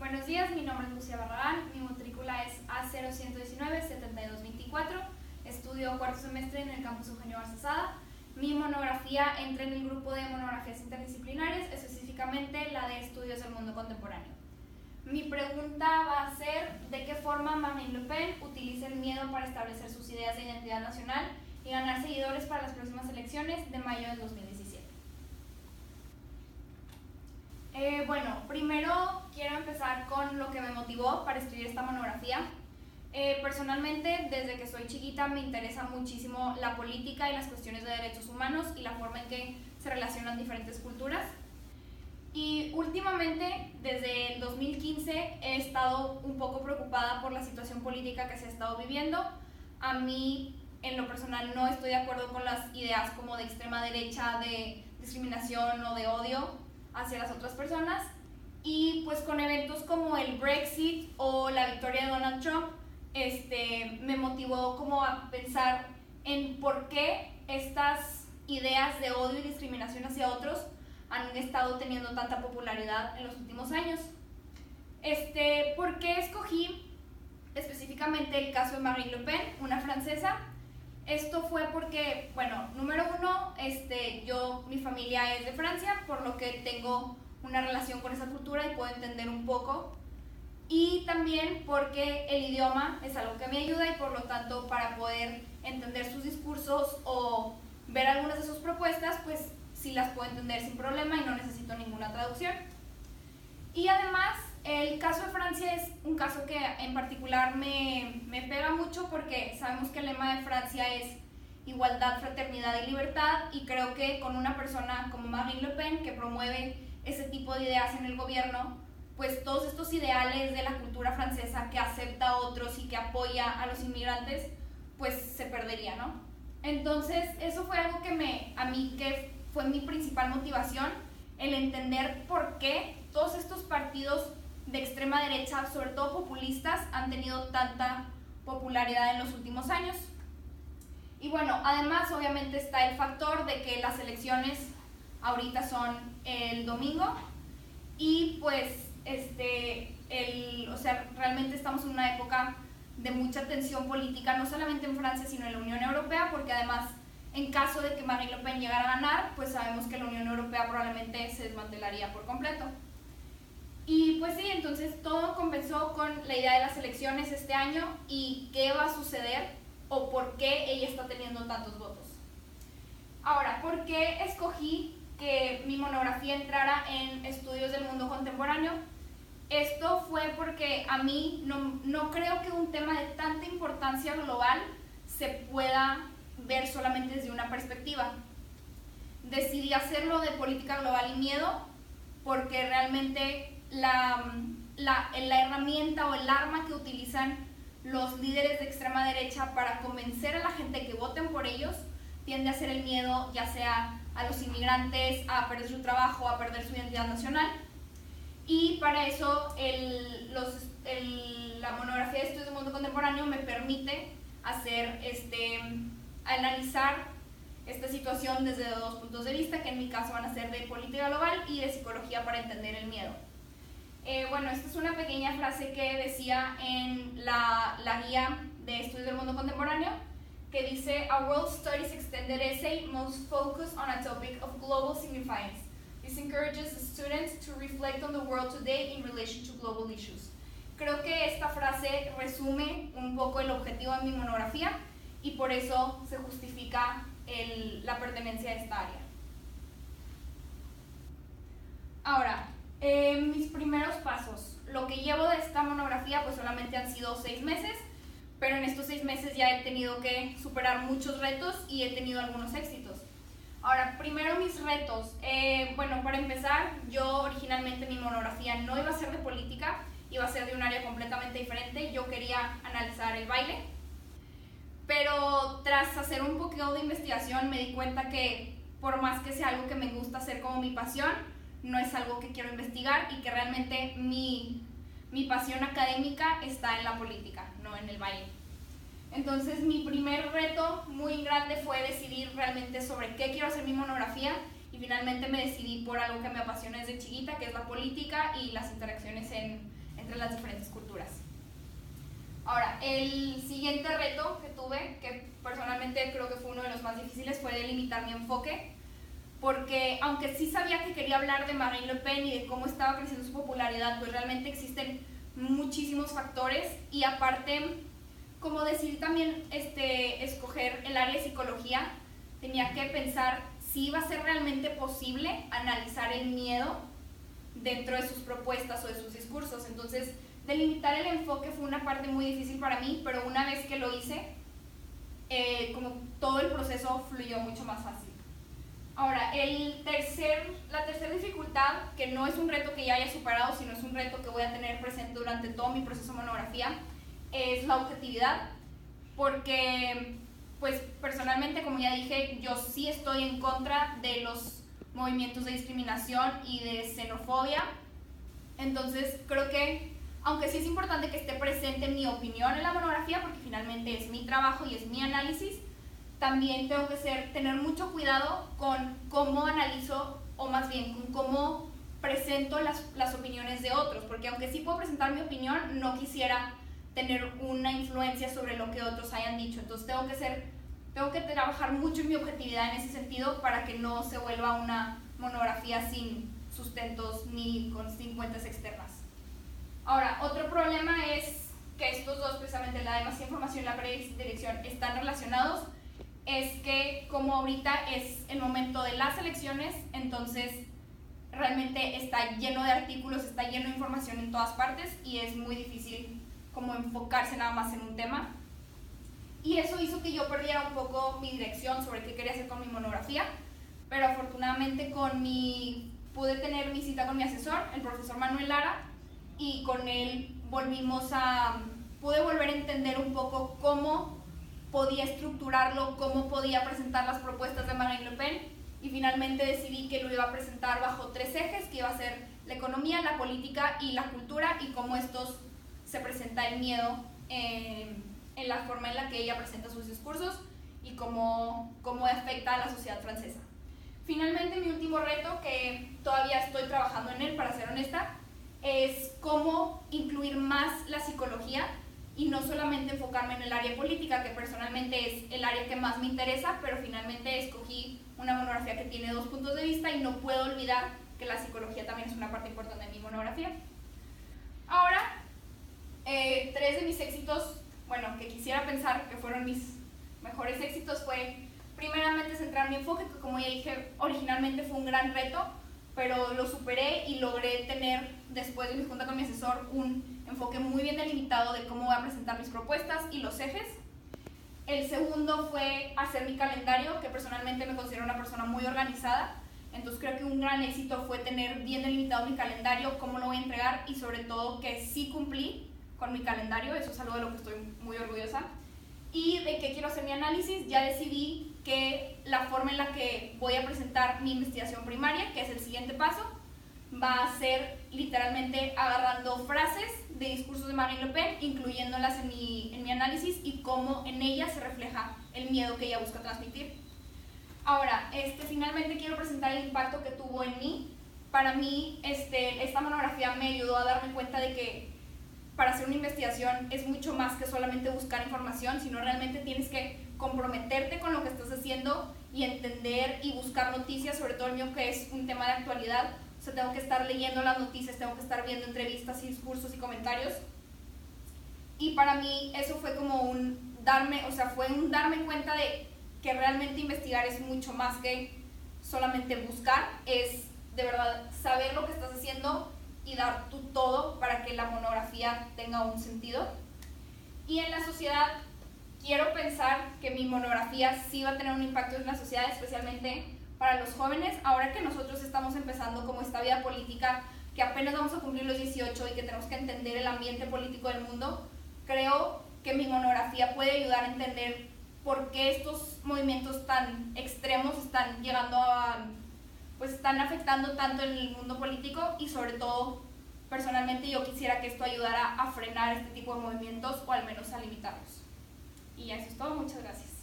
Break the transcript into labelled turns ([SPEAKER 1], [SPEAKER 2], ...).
[SPEAKER 1] Buenos días, mi nombre es Lucía Barragán, mi matrícula es A0119-7224, estudio cuarto semestre en el campus Eugenio Garzazada. Mi monografía entra en el grupo de monografías interdisciplinares, específicamente la de estudios del mundo contemporáneo. Mi pregunta va a ser de qué forma Marine Le Pen utiliza el miedo para establecer sus ideas de identidad nacional y ganar seguidores para las próximas elecciones de mayo del 2017. Bueno, primero quiero empezar con lo que me motivó para escribir esta monografía. Personalmente, desde que soy chiquita me interesa muchísimo la política y las cuestiones de derechos humanos y la forma en que se relacionan diferentes culturas. Y últimamente, desde el 2015, he estado un poco preocupada por la situación política que se ha estado viviendo. A mí, en lo personal, no estoy de acuerdo con las ideas como de extrema derecha, de discriminación o de odio hacia las otras personas, y pues con eventos como el Brexit o la victoria de Donald Trump me motivó como a pensar en por qué estas ideas de odio y discriminación hacia otros han estado teniendo tanta popularidad en los últimos años. ¿Por qué escogí específicamente el caso de Marine Le Pen, una francesa? Esto fue porque, bueno, número uno, mi familia es de Francia, por lo que tengo una relación con esa cultura y puedo entender un poco. Y también porque el idioma es algo que me ayuda y por lo tanto para poder entender sus discursos o ver algunas de sus propuestas, pues sí las puedo entender sin problema y no necesito ninguna traducción. Y además, el caso de Francia es un caso que en particular me pega mucho porque sabemos que el lema de Francia es igualdad, fraternidad y libertad, y creo que con una persona como Marine Le Pen, que promueve ese tipo de ideas en el gobierno, pues todos estos ideales de la cultura francesa que acepta a otros y que apoya a los inmigrantes, pues se perdería, ¿no? Entonces, eso fue algo que fue mi principal motivación, el entender por qué todos estos partidos de extrema derecha, sobre todo populistas, han tenido tanta popularidad en los últimos años. Y bueno, además obviamente está el factor de que las elecciones ahorita son el domingo y pues realmente estamos en una época de mucha tensión política, no solamente en Francia sino en la Unión Europea, porque además en caso de que Marine Le Pen llegara a ganar, pues sabemos que la Unión Europea probablemente se desmantelaría por completo. Y pues sí, entonces todo comenzó con la idea de las elecciones este año y qué va a suceder o por qué ella está teniendo tantos votos. Ahora, ¿por qué escogí que mi monografía entrara en estudios del mundo contemporáneo? Esto fue porque a mí no creo que un tema de tanta importancia global se pueda ver solamente desde una perspectiva. Decidí hacerlo de política global y miedo porque realmente la herramienta o el arma que utilizan los líderes de extrema derecha para convencer a la gente que voten por ellos tiende a ser el miedo, ya sea a los inmigrantes, a perder su trabajo, a perder su identidad nacional. Y para eso la monografía de estudios del mundo contemporáneo me permite analizar esta situación desde dos puntos de vista, que en mi caso van a ser de política global y de psicología para entender el miedo. Bueno, esta es una pequeña frase que decía en la guía de estudios del mundo contemporáneo, que dice: A World Studies Extended Essay most focus on a topic of global significance. This encourages the students to reflect on the world today in relation to global issues. Creo que esta frase resume un poco el objetivo de mi monografía y por eso se justifica la pertenencia a esta área. Ahora, mis primeros pasos. Lo que llevo de esta monografía pues solamente han sido 6 meses, pero en estos 6 meses ya he tenido que superar muchos retos y he tenido algunos éxitos. Ahora, primero mis retos. Bueno, para empezar, yo originalmente mi monografía no iba a ser de política, iba a ser de un área completamente diferente. Yo quería analizar el baile, pero tras hacer un poquito de investigación me di cuenta que por más que sea algo que me gusta hacer como mi pasión, no es algo que quiero investigar y que realmente mi pasión académica está en la política, no en el baile. Entonces mi primer reto muy grande fue decidir realmente sobre qué quiero hacer mi monografía y finalmente me decidí por algo que me apasiona desde chiquita, que es la política y las interacciones en entre las diferentes culturas. Ahora, el siguiente reto que tuve, que personalmente creo que fue uno de los más difíciles, fue delimitar mi enfoque, porque aunque sí sabía que quería hablar de Marine Le Pen y de cómo estaba creciendo su popularidad, pues realmente existen muchísimos factores y aparte, como decidir también escoger el área de psicología, tenía que pensar si iba a ser realmente posible analizar el miedo dentro de sus propuestas o de sus discursos. Entonces, delimitar el enfoque fue una parte muy difícil para mí, pero una vez que lo hice, como todo el proceso fluyó mucho más fácil. Ahora, la tercera dificultad, que no es un reto que ya haya superado, sino es un reto que voy a tener presente durante todo mi proceso de monografía, es la objetividad, porque pues personalmente, como ya dije, yo sí estoy en contra de los movimientos de discriminación y de xenofobia. Entonces creo que, aunque sí es importante que esté presente mi opinión en la monografía, porque finalmente es mi trabajo y es mi análisis, también tengo que tener mucho cuidado con cómo analizo, o más bien con cómo presento las opiniones de otros, porque aunque sí puedo presentar mi opinión, no quisiera tener una influencia sobre lo que otros hayan dicho. Entonces tengo que trabajar mucho en mi objetividad en ese sentido para que no se vuelva una monografía sin sustentos ni sin fuentes externas. Ahora, otro problema es que estos dos, precisamente la demasiada información y la predirección, están relacionados. Es que como ahorita es el momento de las elecciones, entonces realmente está lleno de artículos, está lleno de información en todas partes y es muy difícil como enfocarse nada más en un tema. Y eso hizo que yo perdiera un poco mi dirección sobre qué quería hacer con mi monografía, pero afortunadamente pude tener mi cita con mi asesor, el profesor Manuel Lara, y con él pude volver a entender un poco cómo podía estructurarlo, cómo podía presentar las propuestas de Marine Le Pen, y finalmente decidí que lo iba a presentar bajo 3 ejes, que iba a ser la economía, la política y la cultura, y cómo estos se presenta el miedo en la forma en la que ella presenta sus discursos y cómo afecta a la sociedad francesa. Finalmente, mi último reto, que todavía estoy trabajando en él, para ser honesta, es cómo incluir más la psicología y no solamente enfocarme en el área política, que personalmente es el área que más me interesa, pero finalmente escogí una monografía que tiene 2 puntos de vista y no puedo olvidar que la psicología también es una parte importante de mi monografía. Ahora, 3 de mis éxitos, bueno, que quisiera pensar que fueron mis mejores éxitos, fue primeramente centrar mi enfoque, que como ya dije, originalmente fue un gran reto, pero lo superé y logré tener, después de mi junta con mi asesor, un enfoque muy bien delimitado de cómo voy a presentar mis propuestas y los ejes. El segundo fue hacer mi calendario, que personalmente me considero una persona muy organizada, entonces creo que un gran éxito fue tener bien delimitado mi calendario, cómo lo voy a entregar y sobre todo que sí cumplí con mi calendario, eso es algo de lo que estoy muy orgullosa. Y de qué quiero hacer mi análisis, ya decidí que la forma en la que voy a presentar mi investigación primaria, que es el siguiente paso, va a ser literalmente agarrando frases de discursos de Marine Le Pen, incluyéndolas en mi análisis y cómo en ellas se refleja el miedo que ella busca transmitir. Ahora, finalmente quiero presentar el impacto que tuvo en mí. Para mí, esta monografía me ayudó a darme cuenta de que para hacer una investigación es mucho más que solamente buscar información, sino realmente tienes que comprometerte con lo que estás haciendo y entender y buscar noticias, sobre todo el mío que es un tema de actualidad. O sea, tengo que estar leyendo las noticias, tengo que estar viendo entrevistas y discursos y comentarios. Y para mí eso fue como fue un darme cuenta de que realmente investigar es mucho más que solamente buscar, es de verdad saber lo que estás haciendo y dar tu todo para que la monografía tenga un sentido. Y en la sociedad, quiero pensar que mi monografía sí va a tener un impacto en la sociedad, especialmente para los jóvenes, ahora que nosotros estamos empezando como esta vida política, que apenas vamos a cumplir los 18 y que tenemos que entender el ambiente político del mundo. Creo que mi monografía puede ayudar a entender por qué estos movimientos tan extremos están llegando están afectando tanto en el mundo político, y sobre todo, personalmente yo quisiera que esto ayudara a frenar este tipo de movimientos o al menos a limitarlos. Y eso es todo, muchas gracias.